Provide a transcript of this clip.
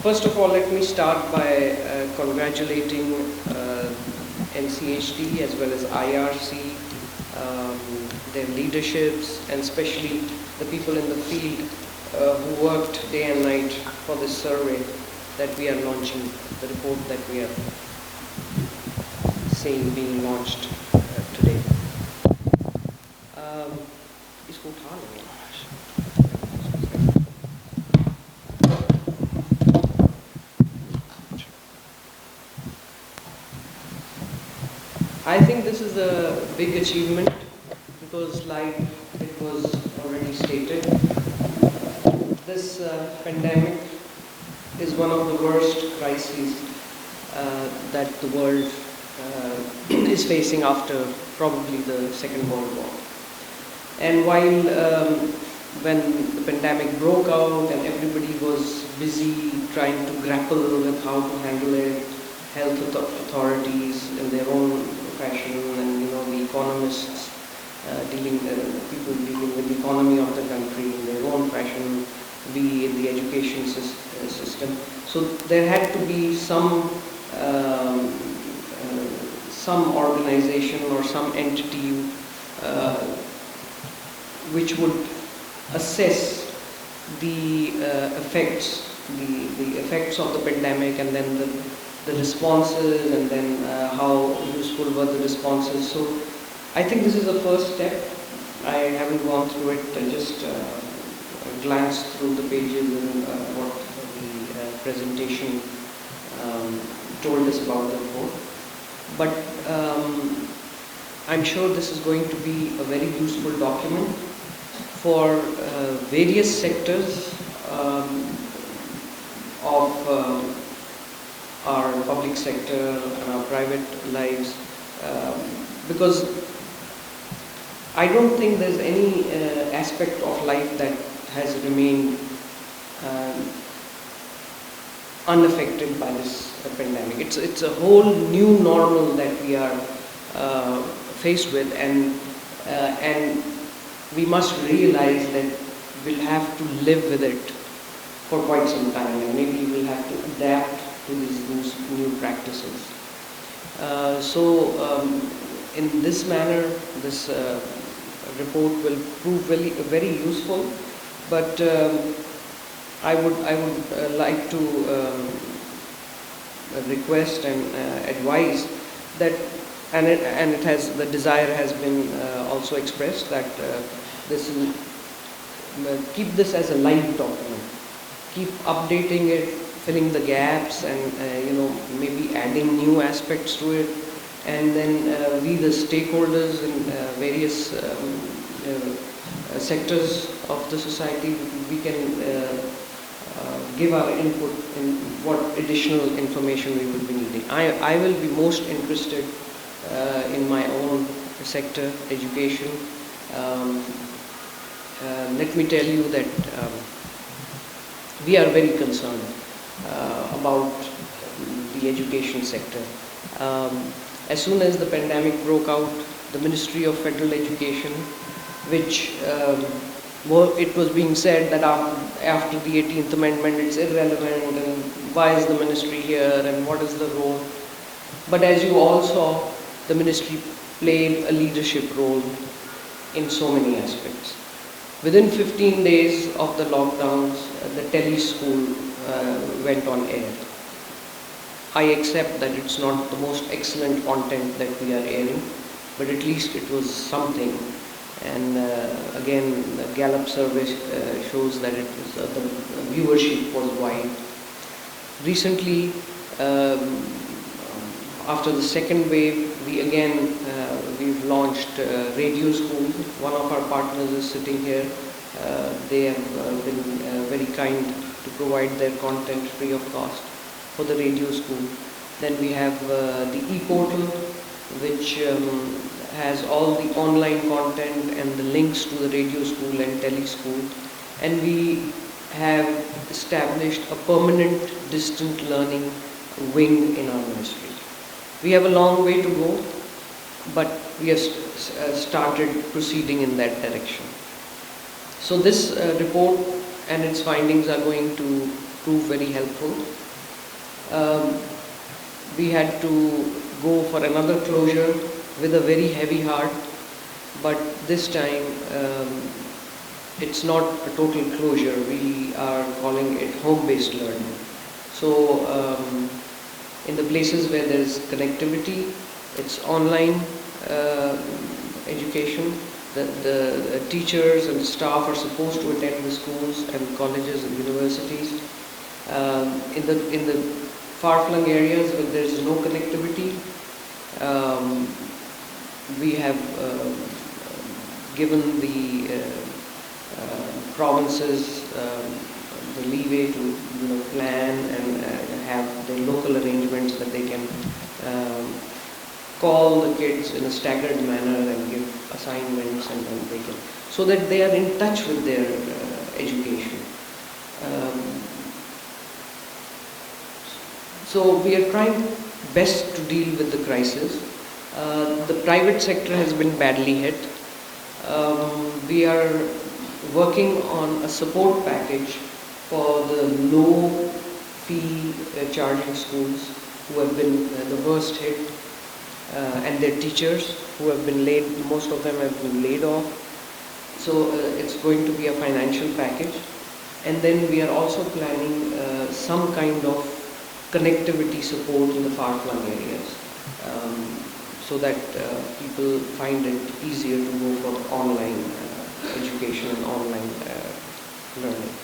First of all, let me start by congratulating NCHD as well as IRC, their leaderships, and especially the people in the field who worked day and night for this survey that we are launching, the report that we are seeing being launched today. इसको उठा लेंगे। I think this is a big achievement because, like it was already stated, this pandemic is one of the worst crises that the world is facing after probably the Second World War. And while when the pandemic broke out and everybody was busy trying to grapple with how to handle it, health authorities in their own fashion, and the economists people dealing with the economy of the country in their own fashion, we in the education system. So there had to be some organization or some entity which would assess the effects of the pandemic, and then the responses, and then how useful were the responses. So I think this is the first step. I haven't gone through it, I just glanced through the pages and what the presentation told us about the report. But I'm sure this is going to be a very useful document for various sectors of our public sector and our private lives, because I don't think there's any aspect of life that has remained unaffected by this pandemic. It's a whole new normal that we are faced with, and we must realize that we'll have to live with it for quite some time, and maybe we'll have to adapt to these new practices. In this manner, this report will prove very useful. But I would like to request and advise that, and it has, the desire has been also expressed that this will keep this as a live document, keep updating it, filling the gaps, and maybe adding new aspects to it, and then we, the stakeholders in various sectors of the society, we can give our input in what additional information we will be needing. I will be most interested in my own sector, education. Let me tell you that we are very concerned about the education sector. As soon as the pandemic broke out, the Ministry of Federal Education, which it was being said that after the 18th Amendment it's irrelevant, and why is the ministry here, and what is the role? But as you all saw, the ministry played a leadership role in so many aspects. Within 15 days of the lockdowns, the tele-school went on air. I accept that it's not the most excellent content that we are airing, but at least it was something. And again, the Gallup survey shows that the viewership was wide. Recently, after the second wave, we've launched radio schools. One of our partners is sitting here. They have been very kind to provide their content free of cost for the radio school. Then we have the e-portal, which has all the online content and the links to the radio school and tele school. And we have established a permanent distant learning wing in our ministry. We have a long way to go, but we have started proceeding in that direction. So this report and its findings are going to prove very helpful. We had to go for another closure with a very heavy heart, but this time it's not a total closure. We are calling it home-based learning. So in the places where there is connectivity, it's online education. The teachers and staff are supposed to attend the schools and colleges and universities. In the far-flung areas where there is no connectivity, we have given the provinces the leeway to plan and have the local arrangements that they can call the kids in a staggered manner and give assignments, and then they can, so that they are in touch with their education. So we are trying best to deal with the crisis. The private sector has been badly hit. We are working on a support package for the low fee charging schools who have been the worst hit, and their teachers who have been laid, most of them have been laid off. So it's going to be a financial package. And then we are also planning some kind of connectivity support in the far-flung areas, so that people find it easier to go for online education and online learning.